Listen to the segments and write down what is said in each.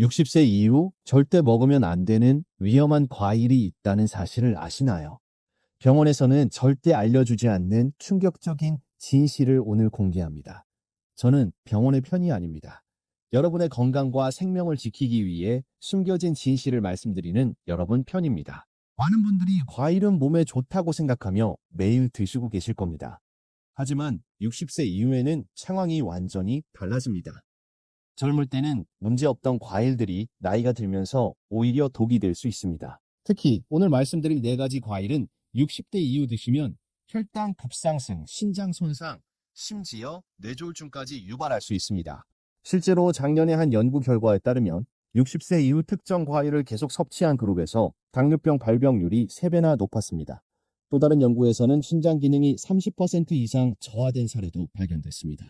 60세 이후 절대 먹으면 안 되는 위험한 과일이 있다는 사실을 아시나요? 병원에서는 절대 알려주지 않는 충격적인 진실을 오늘 공개합니다. 저는 병원의 편이 아닙니다. 여러분의 건강과 생명을 지키기 위해 숨겨진 진실을 말씀드리는 여러분 편입니다. 많은 분들이 과일은 몸에 좋다고 생각하며 매일 드시고 계실 겁니다. 하지만 60세 이후에는 상황이 완전히 달라집니다. 젊을 때는 문제없던 과일들이 나이가 들면서 오히려 독이 될 수 있습니다. 특히 오늘 말씀드릴 4가지 과일은 60대 이후 드시면 혈당 급상승, 신장 손상, 심지어 뇌졸중까지 유발할 수 있습니다. 실제로 작년에 한 연구 결과에 따르면 60세 이후 특정 과일을 계속 섭취한 그룹에서 당뇨병 발병률이 3배나 높았습니다. 또 다른 연구에서는 신장 기능이 30% 이상 저하된 사례도 발견됐습니다.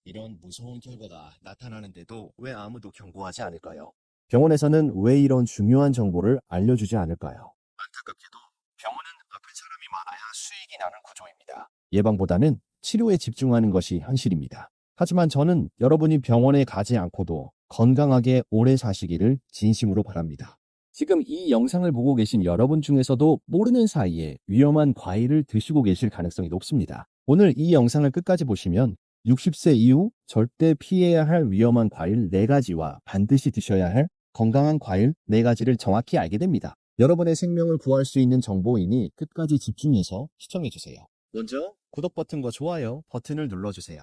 이런 무서운 결과가 나타나는데도 왜 아무도 경고하지 않을까요? 병원에서는 왜 이런 중요한 정보를 알려주지 않을까요? 안타깝게도 병원은 아픈 사람이 많아야 수익이 나는 구조입니다. 예방보다는 치료에 집중하는 것이 현실입니다. 하지만 저는 여러분이 병원에 가지 않고도 건강하게 오래 사시기를 진심으로 바랍니다. 지금 이 영상을 보고 계신 여러분 중에서도 모르는 사이에 위험한 과일을 드시고 계실 가능성이 높습니다. 오늘 이 영상을 끝까지 보시면 60세 이후 절대 피해야 할 위험한 과일 4가지와 반드시 드셔야 할 건강한 과일 4가지를 정확히 알게 됩니다. 여러분의 생명을 구할 수 있는 정보이니 끝까지 집중해서 시청해주세요. 먼저 구독 버튼과 좋아요 버튼을 눌러주세요.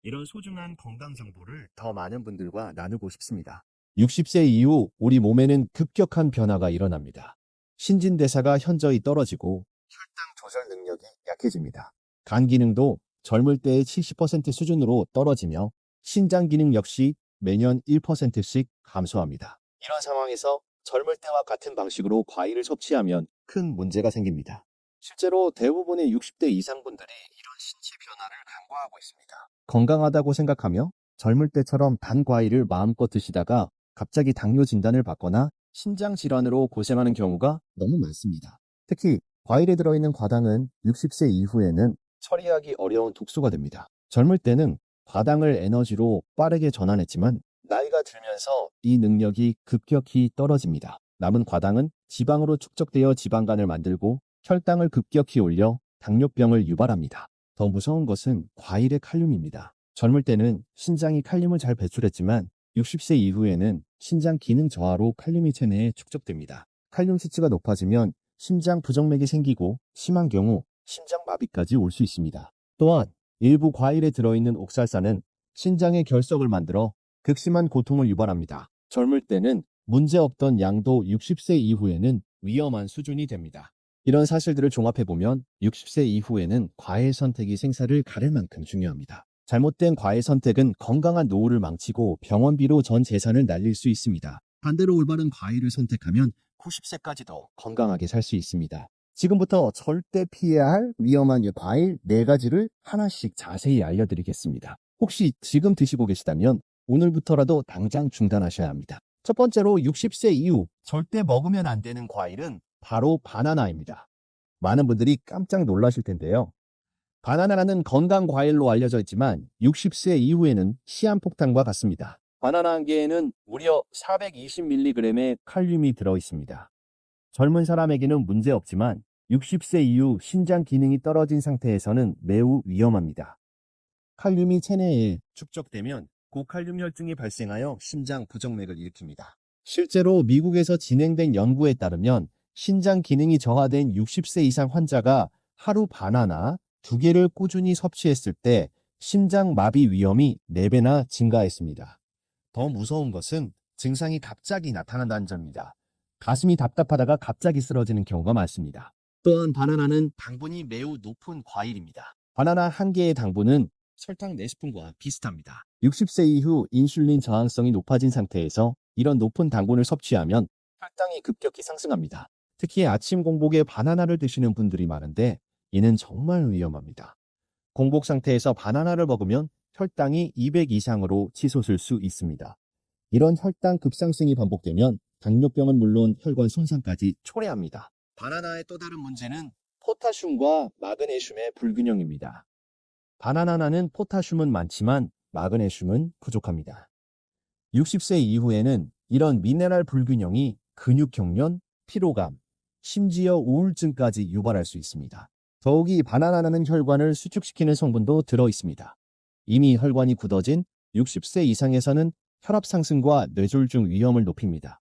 이런 소중한 건강 정보를 더 많은 분들과 나누고 싶습니다. 60세 이후 우리 몸에는 급격한 변화가 일어납니다. 신진대사가 현저히 떨어지고 혈당 조절 능력이 약해집니다. 간 기능도 젊을 때의 70% 수준으로 떨어지며 신장 기능 역시 매년 1%씩 감소합니다. 이런 상황에서 젊을 때와 같은 방식으로 과일을 섭취하면 큰 문제가 생깁니다. 실제로 대부분의 60대 이상 분들이 이런 신체 변화를 간과하고 있습니다. 건강하다고 생각하며 젊을 때처럼 단 과일을 마음껏 드시다가 갑자기 당뇨 진단을 받거나 신장 질환으로 고생하는 경우가 너무 많습니다. 특히 과일에 들어있는 과당은 60세 이후에는 처리하기 어려운 독소가 됩니다. 젊을 때는 과당을 에너지로 빠르게 전환했지만 나이가 들면서 이 능력이 급격히 떨어집니다. 남은 과당은 지방으로 축적되어 지방간을 만들고 혈당을 급격히 올려 당뇨병을 유발합니다. 더 무서운 것은 과일의 칼륨입니다. 젊을 때는 신장이 칼륨을 잘 배출했지만 60세 이후에는 신장 기능 저하로 칼륨이 체내에 축적됩니다. 칼륨 수치가 높아지면 심장 부정맥이 생기고 심한 경우 심장마비까지 올 수 있습니다. 또한 일부 과일에 들어있는 옥살산은 신장의 결석을 만들어 극심한 고통을 유발합니다. 젊을 때는 문제없던 양도 60세 이후에는 위험한 수준이 됩니다. 이런 사실들을 종합해보면 60세 이후에는 과일 선택이 생사를 가를 만큼 중요합니다. 잘못된 과일 선택은 건강한 노후를 망치고 병원비로 전 재산을 날릴 수 있습니다. 반대로 올바른 과일을 선택하면 90세까지도 건강하게 살 수 있습니다. 지금부터 절대 피해야 할 위험한 과일 4가지를 하나씩 자세히 알려드리겠습니다. 혹시 지금 드시고 계시다면 오늘부터라도 당장 중단하셔야 합니다. 첫 번째로 60세 이후 절대 먹으면 안 되는 과일은 바로 바나나입니다. 많은 분들이 깜짝 놀라실 텐데요. 바나나는 건강 과일로 알려져 있지만 60세 이후에는 시한폭탄과 같습니다. 바나나 한 개에는 무려 420mg의 칼륨이 들어 있습니다. 젊은 사람에게는 문제없지만 60세 이후 신장 기능이 떨어진 상태에서는 매우 위험합니다. 칼륨이 체내에 축적되면 고칼륨 혈증이 발생하여 심장 부정맥을 일으킵니다. 실제로 미국에서 진행된 연구에 따르면 신장 기능이 저하된 60세 이상 환자가 하루 바나나 2개를 꾸준히 섭취했을 때 심장 마비 위험이 4배나 증가했습니다. 더 무서운 것은 증상이 갑자기 나타난다는 점입니다. 가슴이 답답하다가 갑자기 쓰러지는 경우가 많습니다. 또한 바나나는 당분이 매우 높은 과일입니다. 바나나 한 개의 당분은 설탕 4스푼과 비슷합니다. 60세 이후 인슐린 저항성이 높아진 상태에서 이런 높은 당분을 섭취하면 혈당이 급격히 상승합니다. 특히 아침 공복에 바나나를 드시는 분들이 많은데 이는 정말 위험합니다. 공복 상태에서 바나나를 먹으면 혈당이 200 이상으로 치솟을 수 있습니다. 이런 혈당 급상승이 반복되면 당뇨병은 물론 혈관 손상까지 초래합니다. 바나나의 또 다른 문제는 포타슘과 마그네슘의 불균형입니다. 바나나는 포타슘은 많지만 마그네슘은 부족합니다. 60세 이후에는 이런 미네랄 불균형이 근육 경련, 피로감, 심지어 우울증까지 유발할 수 있습니다. 더욱이 바나나는 혈관을 수축시키는 성분도 들어 있습니다. 이미 혈관이 굳어진 60세 이상에서는 혈압 상승과 뇌졸중 위험을 높입니다.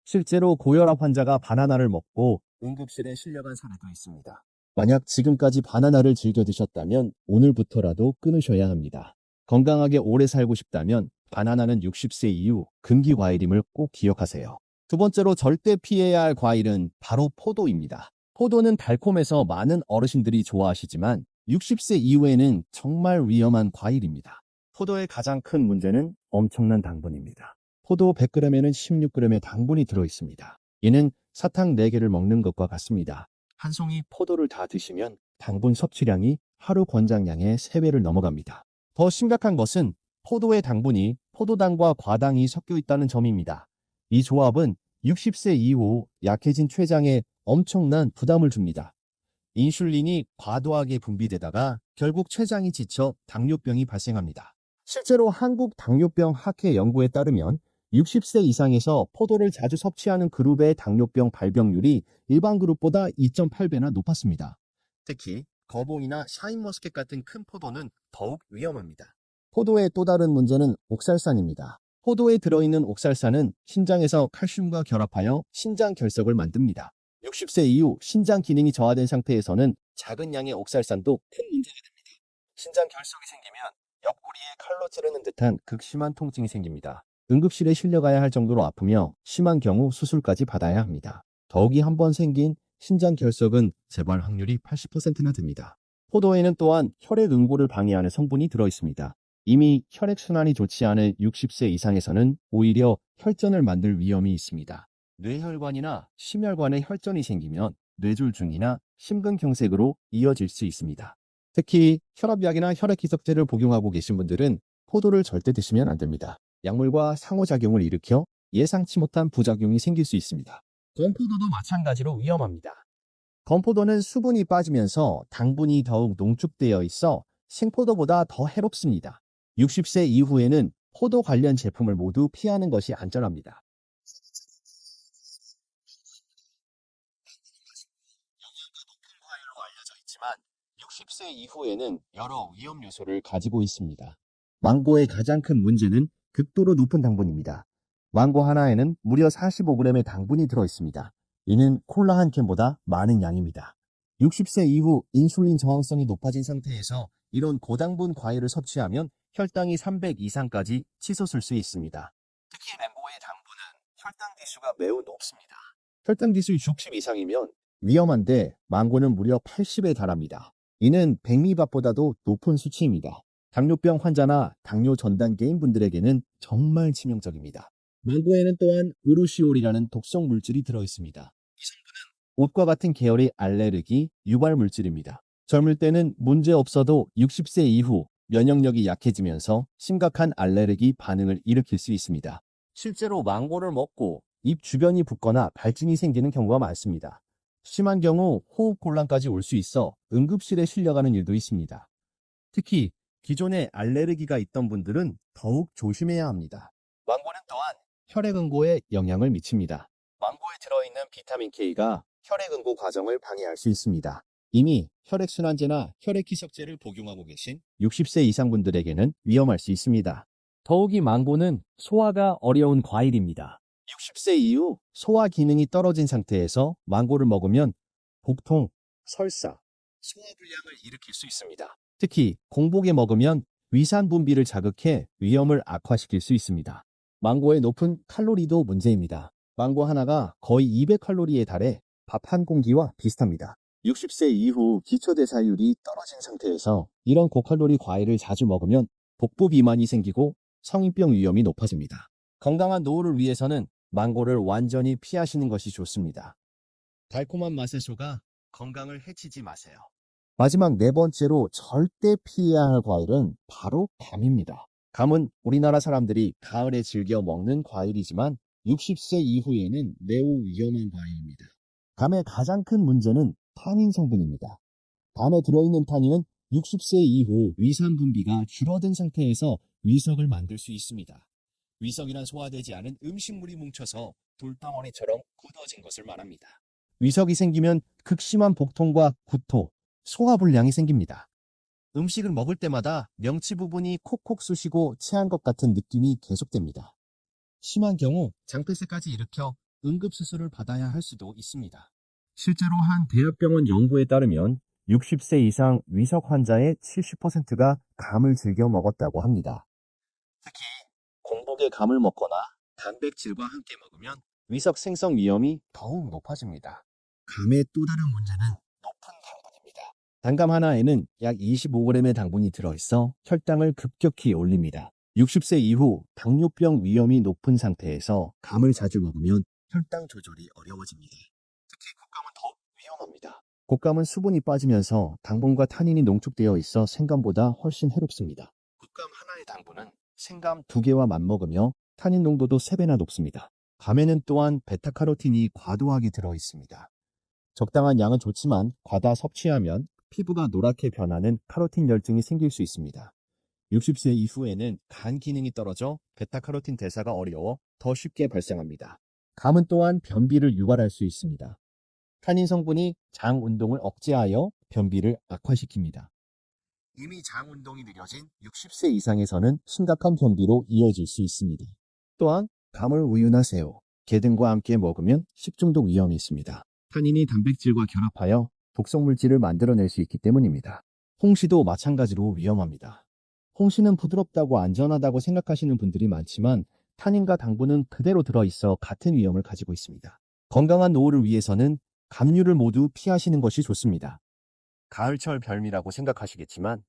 실제로 고혈압 환자가 바나나를 먹고 응급실에 실려간 사례도 있습니다. 만약 지금까지 바나나를 즐겨 드셨다면 오늘부터라도 끊으셔야 합니다. 건강하게 오래 살고 싶다면 바나나는 60세 이후 금기 과일임을 꼭 기억하세요. 두 번째로 절대 피해야 할 과일은 바로 포도입니다. 포도는 달콤해서 많은 어르신들이 좋아하시지만 60세 이후에는 정말 위험한 과일입니다. 포도의 가장 큰 문제는 엄청난 당분입니다. 포도 100g에는 16g의 당분이 들어있습니다. 이는 사탕 4개를 먹는 것과 같습니다. 한 송이 포도를 다 드시면 당분 섭취량이 하루 권장량의 3배를 넘어갑니다. 더 심각한 것은 포도의 당분이 포도당과 과당이 섞여 있다는 점입니다. 이 조합은 60세 이후 약해진 췌장에 엄청난 부담을 줍니다. 인슐린이 과도하게 분비되다가 결국 췌장이 지쳐 당뇨병이 발생합니다. 실제로 한국 당뇨병 학회 연구에 따르면 60세 이상에서 포도를 자주 섭취하는 그룹의 당뇨병 발병률이 일반 그룹보다 2.8배나 높았습니다. 특히 거봉이나 샤인머스켓 같은 큰 포도는 더욱 위험합니다. 포도의 또 다른 문제는 옥살산입니다. 포도에 들어있는 옥살산은 신장에서 칼슘과 결합하여 신장 결석을 만듭니다. 60세 이후 신장 기능이 저하된 상태에서는 작은 양의 옥살산도 큰 문제가 됩니다. 신장 결석이 생기면 옆구리에 칼로 찌르는 듯한 극심한 통증이 생깁니다. 응급실에 실려가야 할 정도로 아프며 심한 경우 수술까지 받아야 합니다. 더욱이 한번 생긴 신장 결석은 재발 확률이 80%나 됩니다. 포도에는 또한 혈액 응고를 방해하는 성분이 들어있습니다. 이미 혈액순환이 좋지 않은 60세 이상에서는 오히려 혈전을 만들 위험이 있습니다. 뇌혈관이나 심혈관에 혈전이 생기면 뇌졸중이나 심근경색으로 이어질 수 있습니다. 특히 혈압약이나 혈액희석제를 복용하고 계신 분들은 포도를 절대 드시면 안 됩니다. 약물과 상호작용을 일으켜 예상치 못한 부작용이 생길 수 있습니다. 건포도도 마찬가지로 위험합니다. 건포도는 수분이 빠지면서 당분이 더욱 농축되어 있어 생포도보다 더 해롭습니다. 60세 이후에는 포도 관련 제품을 모두 피하는 것이 안전합니다. 과일로 알려져 있지만 60세 이후에는 여러 위험 요소를 가지고 있습니다. 망고의 가장 큰 문제는 극도로 높은 당분입니다. 망고 하나에는 무려 45g의 당분이 들어 있습니다. 이는 콜라 한 캔보다 많은 양입니다. 60세 이후 인슐린 저항성이 높아진 상태에서 이런 고당분 과일을 섭취하면 혈당이 300 이상까지 치솟을 수 있습니다. 특히 맹고의 당분은 혈당 지수가 매우 높습니다. 혈당 지수 60 이상이면 위험한데 망고는 무려 80에 달합니다. 이는 백미밥보다도 높은 수치입니다. 당뇨병 환자나 당뇨 전 단계인 분들에게는 정말 치명적입니다. 망고에는 또한 으루시올이라는 독성 물질이 들어있습니다. 이 성분은 옷과 같은 계열의 알레르기, 유발 물질입니다. 젊을 때는 문제 없어도 60세 이후 면역력이 약해지면서 심각한 알레르기 반응을 일으킬 수 있습니다. 실제로 망고를 먹고 입 주변이 붓거나 발진이 생기는 경우가 많습니다. 심한 경우 호흡곤란까지 올 수 있어 응급실에 실려가는 일도 있습니다. 특히 기존에 알레르기가 있던 분들은 더욱 조심해야 합니다. 망고는 또한 혈액 응고에 영향을 미칩니다. 망고에 들어있는 비타민 K가 혈액 응고 과정을 방해할 수 있습니다. 이미 혈액순환제나 혈액희석제를 복용하고 계신 60세 이상 분들에게는 위험할 수 있습니다. 더욱이 망고는 소화가 어려운 과일입니다. 60세 이후 소화 기능이 떨어진 상태에서 망고를 먹으면 복통, 설사, 소화불량을 일으킬 수 있습니다. 특히 공복에 먹으면 위산 분비를 자극해 위험을 악화시킬 수 있습니다. 망고의 높은 칼로리도 문제입니다. 망고 하나가 거의 200칼로리에 달해 밥 한 공기와 비슷합니다. 60세 이후 기초대사율이 떨어진 상태에서 이런 고칼로리 과일을 자주 먹으면 복부 비만이 생기고 성인병 위험이 높아집니다. 건강한 노후를 위해서는 망고를 완전히 피하시는 것이 좋습니다. 달콤한 맛에 속아 건강을 해치지 마세요. 마지막 네 번째로 절대 피해야 할 과일은 바로 감입니다. 감은 우리나라 사람들이 가을에 즐겨 먹는 과일이지만 60세 이후에는 매우 위험한 과일입니다. 감의 가장 큰 문제는 타닌 성분입니다. 감에 들어있는 타닌은 60세 이후 위산 분비가 줄어든 상태에서 위석을 만들 수 있습니다. 위석이란 소화되지 않은 음식물이 뭉쳐서 돌덩어리처럼 굳어진 것을 말합니다. 위석이 생기면 극심한 복통과 구토, 소화불량이 생깁니다. 음식을 먹을 때마다 명치 부분이 콕콕 쑤시고 체한 것 같은 느낌이 계속됩니다. 심한 경우 장폐색까지 일으켜 응급수술을 받아야 할 수도 있습니다. 실제로 한 대학병원 연구에 따르면 60세 이상 위석 환자의 70%가 감을 즐겨 먹었다고 합니다. 특히 공복에 감을 먹거나 단백질과 함께 먹으면 위석 생성 위험이 더욱 높아집니다. 감의 또 다른 문제는 높은 당분입니다. 단감 하나에는 약 25g의 당분이 들어있어 혈당을 급격히 올립니다. 60세 이후 당뇨병 위험이 높은 상태에서 감을 자주 먹으면 혈당 조절이 어려워집니다. 특히 곶감은 더 위험합니다. 곶감은 수분이 빠지면서 당분과 타닌이 농축되어 있어 생감보다 훨씬 해롭습니다. 곶감 하나의 당분은 생감 2개와 맞먹으며 타닌 농도도 3배나 높습니다. 감에는 또한 베타카로틴이 과도하게 들어있습니다. 적당한 양은 좋지만 과다 섭취하면 피부가 노랗게 변하는 카로틴 열증이 생길 수 있습니다. 60세 이후에는 간 기능이 떨어져 베타카로틴 대사가 어려워 더 쉽게 발생합니다. 감은 또한 변비를 유발할 수 있습니다. 타닌 성분이 장 운동을 억제하여 변비를 악화시킵니다. 이미 장 운동이 느려진 60세 이상에서는 심각한 변비로 이어질 수 있습니다. 또한 감을 우유나 새우, 게 등과 함께 먹으면 식중독 위험이 있습니다. 타닌이 단백질과 결합하여 독성물질을 만들어낼 수 있기 때문입니다. 홍시도 마찬가지로 위험합니다. 홍시는 부드럽다고 안전하다고 생각하시는 분들이 많지만 타닌과 당분은 그대로 들어있어 같은 위험을 가지고 있습니다. 건강한 노후를 위해서는 감류를 모두 피하시는 것이 좋습니다. 가을철 별미라고 생각하시겠지만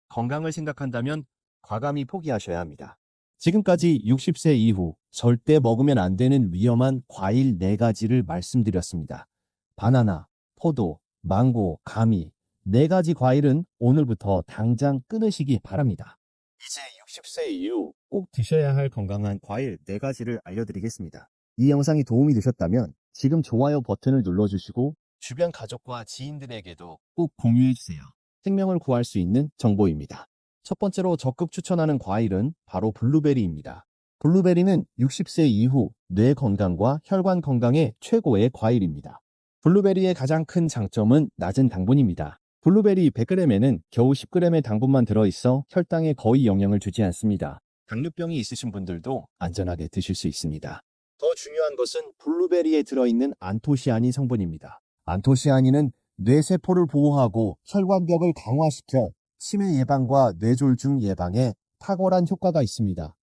건강을 생각한다면 과감히 포기하셔야 합니다. 지금까지 60세 이후 절대 먹으면 안 되는 위험한 과일 4가지를 말씀드렸습니다. 바나나, 포도, 망고, 가미 4가지 과일은 오늘부터 당장 끊으시기 바랍니다. 이제 60세 이후 꼭 드셔야 할 건강한 과일 4가지를 알려드리겠습니다. 이 영상이 도움이 되셨다면 지금 좋아요 버튼을 눌러주시고 주변 가족과 지인들에게도 꼭 공유해주세요. 생명을 구할 수 있는 정보입니다. 첫 번째로 적극 추천하는 과일은 바로 블루베리입니다. 블루베리는 60세 이후 뇌 건강과 혈관 건강에 최고의 과일입니다. 블루베리의 가장 큰 장점은 낮은 당분입니다. 블루베리 100g에는 겨우 10g의 당분만 들어있어 혈당에 거의 영향을 주지 않습니다. 당뇨병이 있으신 분들도 안전하게 드실 수 있습니다. 더 중요한 것은 블루베리에 들어있는 안토시아닌 성분입니다. 안토시아닌은 뇌세포를 보호하고 혈관벽을 강화시켜 치매 예방과 뇌졸중 예방에 탁월한 효과가 있습니다.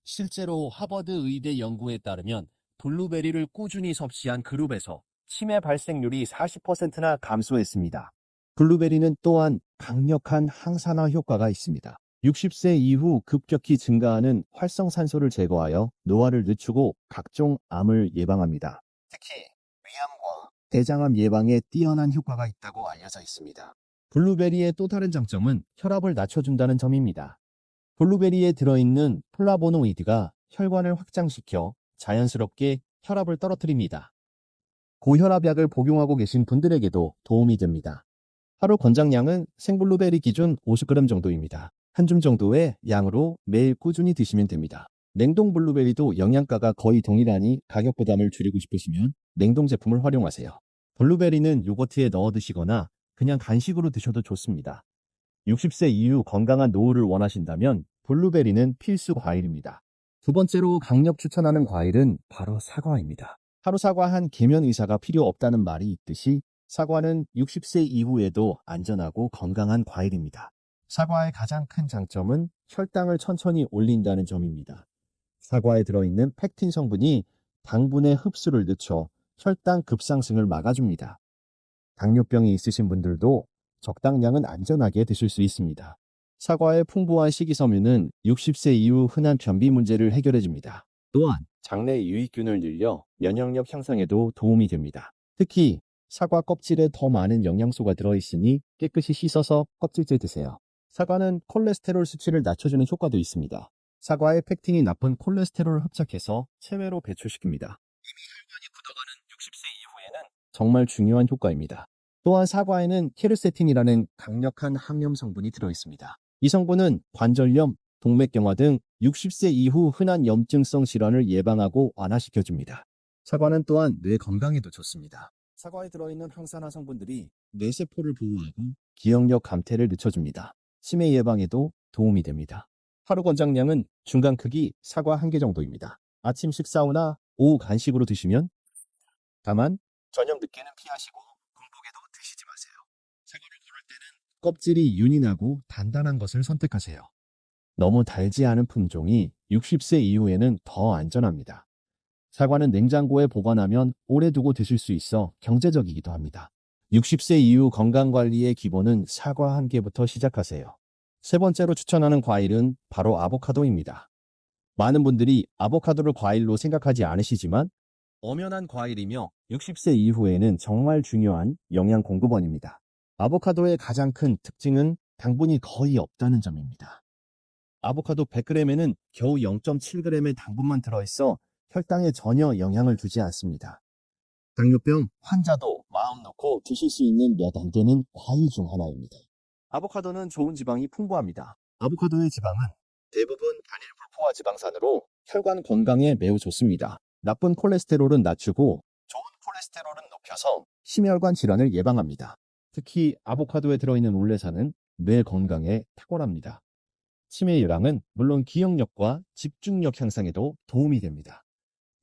실제로 하버드 의대 연구에 따르면 블루베리를 꾸준히 섭취한 그룹에서 치매 발생률이 40%나 감소했습니다. 블루베리는 또한 강력한 항산화 효과가 있습니다. 60세 이후 급격히 증가하는 활성산소를 제거하여 노화를 늦추고 각종 암을 예방합니다. 특히 위암과 대장암 예방에 뛰어난 효과가 있다고 알려져 있습니다. 블루베리의 또 다른 장점은 혈압을 낮춰준다는 점입니다. 블루베리에 들어있는 플라보노이드가 혈관을 확장시켜 자연스럽게 혈압을 떨어뜨립니다. 고혈압약을 복용하고 계신 분들에게도 도움이 됩니다. 하루 권장량은 생블루베리 기준 50g 정도입니다. 한 줌 정도의 양으로 매일 꾸준히 드시면 됩니다. 냉동 블루베리도 영양가가 거의 동일하니 가격 부담을 줄이고 싶으시면 냉동 제품을 활용하세요. 블루베리는 요거트에 넣어 드시거나 그냥 간식으로 드셔도 좋습니다. 60세 이후 건강한 노후를 원하신다면 블루베리는 필수 과일입니다. 두 번째로 강력 추천하는 과일은 바로 사과입니다. 하루 사과 한 계면 의사가 필요 없다는 말이 있듯이 사과는 60세 이후에도 안전하고 건강한 과일입니다. 사과의 가장 큰 장점은 혈당을 천천히 올린다는 점입니다. 사과에 들어있는 펙틴 성분이 당분의 흡수를 늦춰 혈당 급상승을 막아줍니다. 당뇨병이 있으신 분들도 적당량은 안전하게 드실 수 있습니다. 사과의 풍부한 식이섬유는 60세 이후 흔한 변비 문제를 해결해줍니다. 또한 장내 유익균을 늘려 면역력 향상에도 도움이 됩니다. 특히 사과 껍질에 더 많은 영양소가 들어있으니 깨끗이 씻어서 껍질째 드세요. 사과는 콜레스테롤 수치를 낮춰주는 효과도 있습니다. 사과의 펙틴이 나쁜 콜레스테롤을 흡착해서 체외로 배출시킵니다. 이미 혈관이 굳어가는 60세 이후에는 정말 중요한 효과입니다. 또한 사과에는 케르세틴이라는 강력한 항염 성분이 들어있습니다. 이 성분은 관절염, 동맥경화 등 60세 이후 흔한 염증성 질환을 예방하고 완화시켜줍니다. 사과는 또한 뇌 건강에도 좋습니다. 사과에 들어있는 항산화 성분들이 뇌세포를 보호하고 기억력 감퇴를 늦춰줍니다. 치매 예방에도 도움이 됩니다. 하루 권장량은 중간 크기 사과 1개 정도입니다. 아침 식사 후나 오후 간식으로 드시면 다만 저녁 늦게는 피하시고 공복에도 드시지 마세요. 사과를 고를 때는 껍질이 윤이 나고 단단한 것을 선택하세요. 너무 달지 않은 품종이 60세 이후에는 더 안전합니다. 사과는 냉장고에 보관하면 오래 두고 드실 수 있어 경제적이기도 합니다. 60세 이후 건강관리의 기본은 사과 1개부터 시작하세요. 세 번째로 추천하는 과일은 바로 아보카도입니다. 많은 분들이 아보카도를 과일로 생각하지 않으시지만 엄연한 과일이며 60세 이후에는 정말 중요한 영양 공급원입니다. 아보카도의 가장 큰 특징은 당분이 거의 없다는 점입니다. 아보카도 100g에는 겨우 0.7g의 당분만 들어있어 혈당에 전혀 영향을 주지 않습니다. 당뇨병 환자도 마음 놓고 드실 수 있는 몇 안 되는 과일 중 하나입니다. 아보카도는 좋은 지방이 풍부합니다. 아보카도의 지방은 대부분 단일불포화 지방산으로 혈관 건강에 매우 좋습니다. 나쁜 콜레스테롤은 낮추고 좋은 콜레스테롤은 높여서 심혈관 질환을 예방합니다. 특히 아보카도에 들어있는 올레산은 뇌 건강에 탁월합니다. 치매 예방은 물론 기억력과 집중력 향상에도 도움이 됩니다.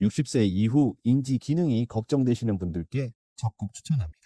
60세 이후 인지 기능이 걱정되시는 분들께 적극 추천합니다.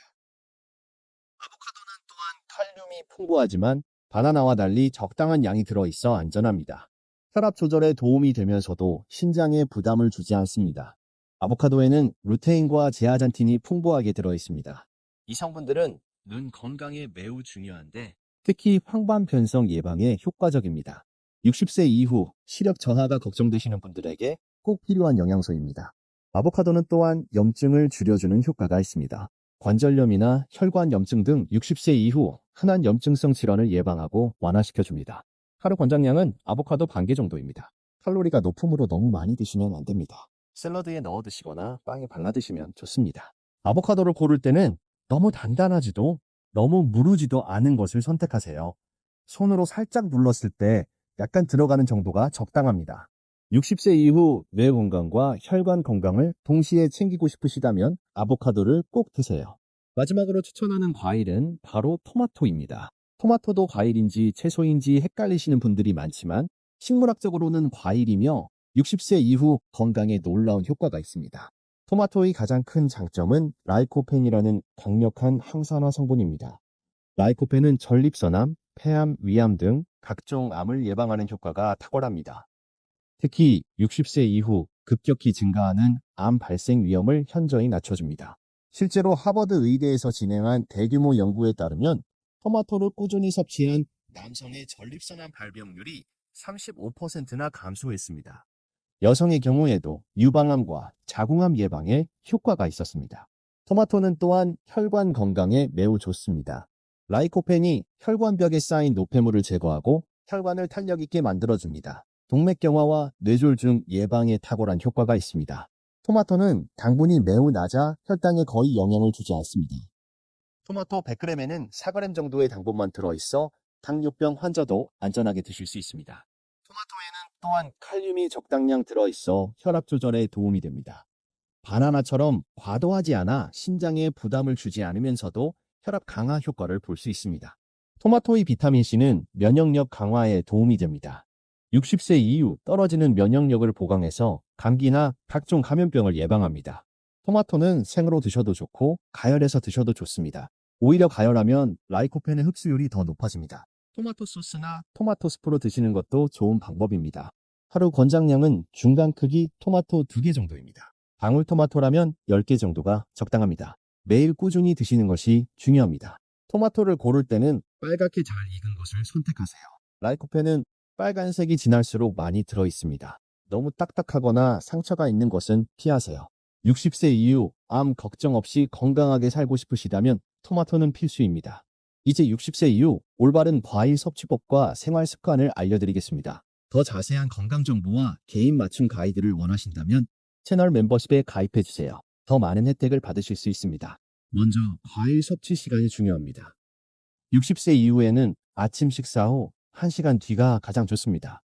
아보카도는 또한 칼륨이 풍부하지만 바나나와 달리 적당한 양이 들어있어 안전합니다. 혈압 조절에 도움이 되면서도 신장에 부담을 주지 않습니다. 아보카도에는 루테인과 제아잔틴이 풍부하게 들어있습니다. 이 성분들은 눈 건강에 매우 중요한데 특히 황반 변성 예방에 효과적입니다. 60세 이후 시력 저하가 걱정되시는 분들에게 꼭 필요한 영양소입니다. 아보카도는 또한 염증을 줄여주는 효과가 있습니다. 관절염이나 혈관 염증 등 60세 이후 흔한 염증성 질환을 예방하고 완화시켜줍니다. 하루 권장량은 아보카도 1개 정도입니다. 칼로리가 높으므로 너무 많이 드시면 안 됩니다. 샐러드에 넣어 드시거나 빵에 발라 드시면 좋습니다. 아보카도를 고를 때는 너무 단단하지도 너무 무르지도 않은 것을 선택하세요. 손으로 살짝 눌렀을 때 약간 들어가는 정도가 적당합니다. 60세 이후 뇌 건강과 혈관 건강을 동시에 챙기고 싶으시다면 아보카도를 꼭 드세요. 마지막으로 추천하는 과일은 바로 토마토입니다. 토마토도 과일인지 채소인지 헷갈리시는 분들이 많지만 식물학적으로는 과일이며 60세 이후 건강에 놀라운 효과가 있습니다. 토마토의 가장 큰 장점은 라이코펜이라는 강력한 항산화 성분입니다. 라이코펜은 전립선암, 폐암, 위암 등 각종 암을 예방하는 효과가 탁월합니다. 특히 60세 이후 급격히 증가하는 암 발생 위험을 현저히 낮춰줍니다. 실제로 하버드 의대에서 진행한 대규모 연구에 따르면 토마토를 꾸준히 섭취한 남성의 전립선암 발병률이 35%나 감소했습니다. 여성의 경우에도 유방암과 자궁암 예방에 효과가 있었습니다. 토마토는 또한 혈관 건강에 매우 좋습니다. 라이코펜이 혈관벽에 쌓인 노폐물을 제거하고 혈관을 탄력 있게 만들어줍니다. 동맥경화와 뇌졸중 예방에 탁월한 효과가 있습니다. 토마토는 당분이 매우 낮아 혈당에 거의 영향을 주지 않습니다. 토마토 100g에는 4g 정도의 당분만 들어있어 당뇨병 환자도 안전하게 드실 수 있습니다. 토마토에는 또한 칼륨이 적당량 들어있어 혈압 조절에 도움이 됩니다. 바나나처럼 과도하지 않아 신장에 부담을 주지 않으면서도 혈압 강화 효과를 볼 수 있습니다. 토마토의 비타민C는 면역력 강화에 도움이 됩니다. 60세 이후 떨어지는 면역력을 보강해서 감기나 각종 감염병을 예방합니다. 토마토는 생으로 드셔도 좋고 가열해서 드셔도 좋습니다. 오히려 가열하면 라이코펜의 흡수율이 더 높아집니다. 토마토 소스나 토마토 스프로 드시는 것도 좋은 방법입니다. 하루 권장량은 중간 크기 토마토 2개 정도입니다. 방울토마토라면 10개 정도가 적당합니다. 매일 꾸준히 드시는 것이 중요합니다. 토마토를 고를 때는 빨갛게 잘 익은 것을 선택하세요. 라이코펜은 빨간색이 진할수록 많이 들어있습니다. 너무 딱딱하거나 상처가 있는 것은 피하세요. 60세 이후 암 걱정 없이 건강하게 살고 싶으시다면 토마토는 필수입니다. 이제 60세 이후 올바른 과일 섭취법과 생활 습관을 알려드리겠습니다. 더 자세한 건강 정보와 개인 맞춤 가이드를 원하신다면 채널 멤버십에 가입해주세요. 더 많은 혜택을 받으실 수 있습니다. 먼저 과일 섭취 시간이 중요합니다. 60세 이후에는 아침 식사 후 1시간 뒤가 가장 좋습니다.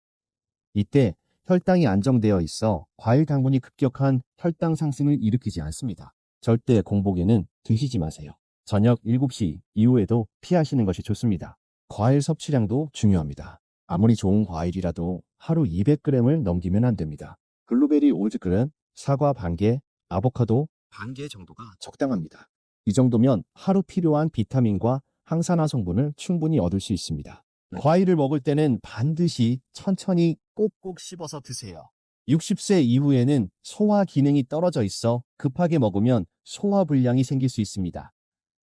이때 혈당이 안정되어 있어 과일 당분이 급격한 혈당 상승을 일으키지 않습니다. 절대 공복에는 드시지 마세요. 저녁 7시 이후에도 피하시는 것이 좋습니다. 과일 섭취량도 중요합니다. 아무리 좋은 과일이라도 하루 200g을 넘기면 안 됩니다. 블루베리 5g, 사과 반개, 아보카도 반개 정도가 적당합니다. 이 정도면 하루 필요한 비타민과 항산화 성분을 충분히 얻을 수 있습니다. 과일을 먹을 때는 반드시 천천히 꼭꼭 씹어서 드세요. 60세 이후에는 소화 기능이 떨어져 있어 급하게 먹으면 소화불량이 생길 수 있습니다.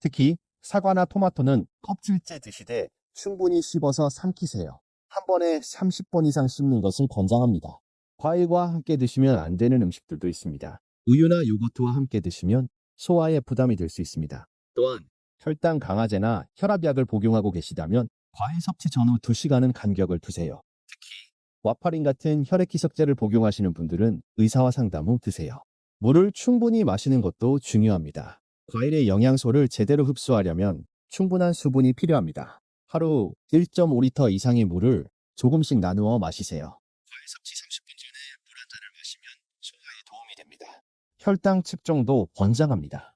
특히 사과나 토마토는 껍질째 드시되 충분히 씹어서 삼키세요. 한 번에 30번 이상 씹는 것은 권장합니다. 과일과 함께 드시면 안 되는 음식들도 있습니다. 우유나 요거트와 함께 드시면 소화에 부담이 될 수 있습니다. 또한 혈당 강화제나 혈압약을 복용하고 계시다면 과일 섭취 전후 2시간은 간격을 두세요. 특히 와파린 같은 혈액희석제를 복용하시는 분들은 의사와 상담 후 드세요. 물을 충분히 마시는 것도 중요합니다. 과일의 영양소를 제대로 흡수하려면 충분한 수분이 필요합니다. 하루 1.5리터 이상의 물을 조금씩 나누어 마시세요. 과일 섭취 30분 전에 물 한 잔을 마시면 소화에 도움이 됩니다. 혈당 측정도 권장합니다.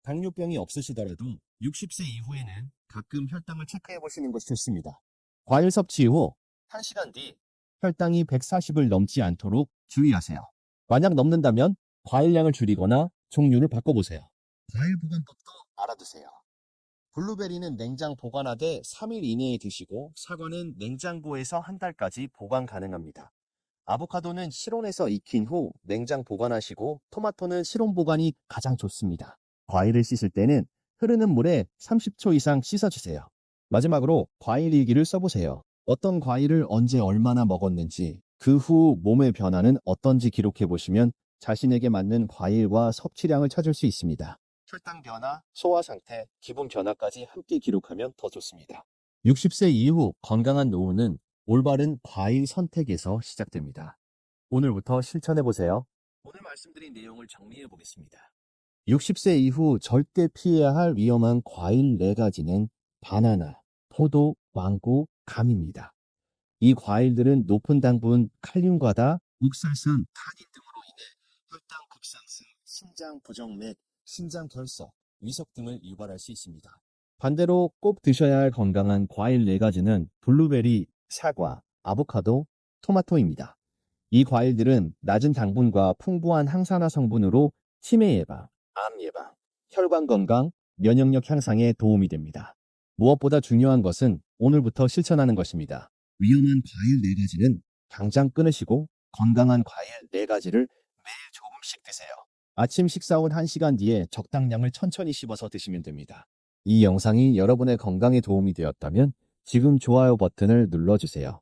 당뇨병이 없으시더라도 60세 이후에는 가끔 혈당을 체크해 보시는 것이 좋습니다. 과일 섭취 후 1시간 뒤 혈당이 140을 넘지 않도록 주의하세요. 만약 넘는다면 과일량을 줄이거나 종류를 바꿔보세요. 과일 보관법도 알아두세요. 블루베리는 냉장 보관하되 3일 이내에 드시고 사과는 냉장고에서 한 달까지 보관 가능합니다. 아보카도는 실온에서 익힌 후 냉장 보관하시고 토마토는 실온 보관이 가장 좋습니다. 과일을 씻을 때는 흐르는 물에 30초 이상 씻어주세요. 마지막으로 과일 일기를 써보세요. 어떤 과일을 언제 얼마나 먹었는지, 그 후 몸의 변화는 어떤지 기록해 보시면 자신에게 맞는 과일과 섭취량을 찾을 수 있습니다. 혈당 변화, 소화 상태, 기분 변화까지 함께 기록하면 더 좋습니다. 60세 이후 건강한 노후는 올바른 과일 선택에서 시작됩니다. 오늘부터 실천해 보세요. 오늘 말씀드린 내용을 정리해 보겠습니다. 60세 이후 절대 피해야 할 위험한 과일 4가지는 바나나, 포도, 망고, 감입니다. 이 과일들은 높은 당분, 칼륨과다, 옥살산, 타닌 등으로 인해 혈당 급상승, 심장 부정맥, 심장 결석, 위석 등을 유발할 수 있습니다. 반대로 꼭 드셔야 할 건강한 과일 4가지는 블루베리, 사과, 아보카도, 토마토입니다. 이 과일들은 낮은 당분과 풍부한 항산화 성분으로 치매 예방, 암 예방, 혈관 건강, 면역력 향상에 도움이 됩니다. 무엇보다 중요한 것은 오늘부터 실천하는 것입니다. 위험한 과일 4가지는 당장 끊으시고 건강한 과일 4가지를 매일 조금씩 드세요. 아침 식사 후 1시간 뒤에 적당량을 천천히 씹어서 드시면 됩니다. 이 영상이 여러분의 건강에 도움이 되었다면 지금 좋아요 버튼을 눌러주세요.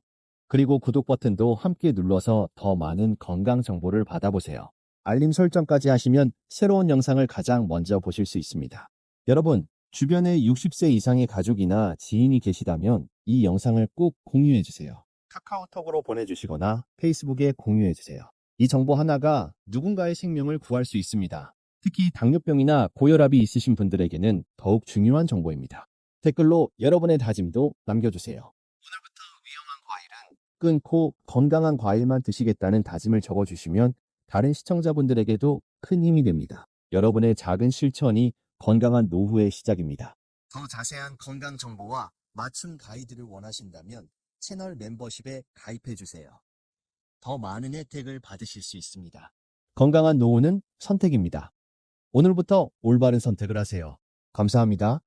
그리고 구독 버튼도 함께 눌러서 더 많은 건강 정보를 받아보세요. 알림 설정까지 하시면 새로운 영상을 가장 먼저 보실 수 있습니다. 여러분, 주변에 60세 이상의 가족이나 지인이 계시다면 이 영상을 꼭 공유해주세요. 카카오톡으로 보내주시거나 페이스북에 공유해주세요. 이 정보 하나가 누군가의 생명을 구할 수 있습니다. 특히 당뇨병이나 고혈압이 있으신 분들에게는 더욱 중요한 정보입니다. 댓글로 여러분의 다짐도 남겨주세요. 오늘부터 위험한 과일은 끊고 건강한 과일만 드시겠다는 다짐을 적어주시면 다른 시청자분들에게도 큰 힘이 됩니다. 여러분의 작은 실천이 건강한 노후의 시작입니다. 더 자세한 건강 정보와 맞춤 가이드를 원하신다면 채널 멤버십에 가입해주세요. 더 많은 혜택을 받으실 수 있습니다. 건강한 노후는 선택입니다. 오늘부터 올바른 선택을 하세요. 감사합니다.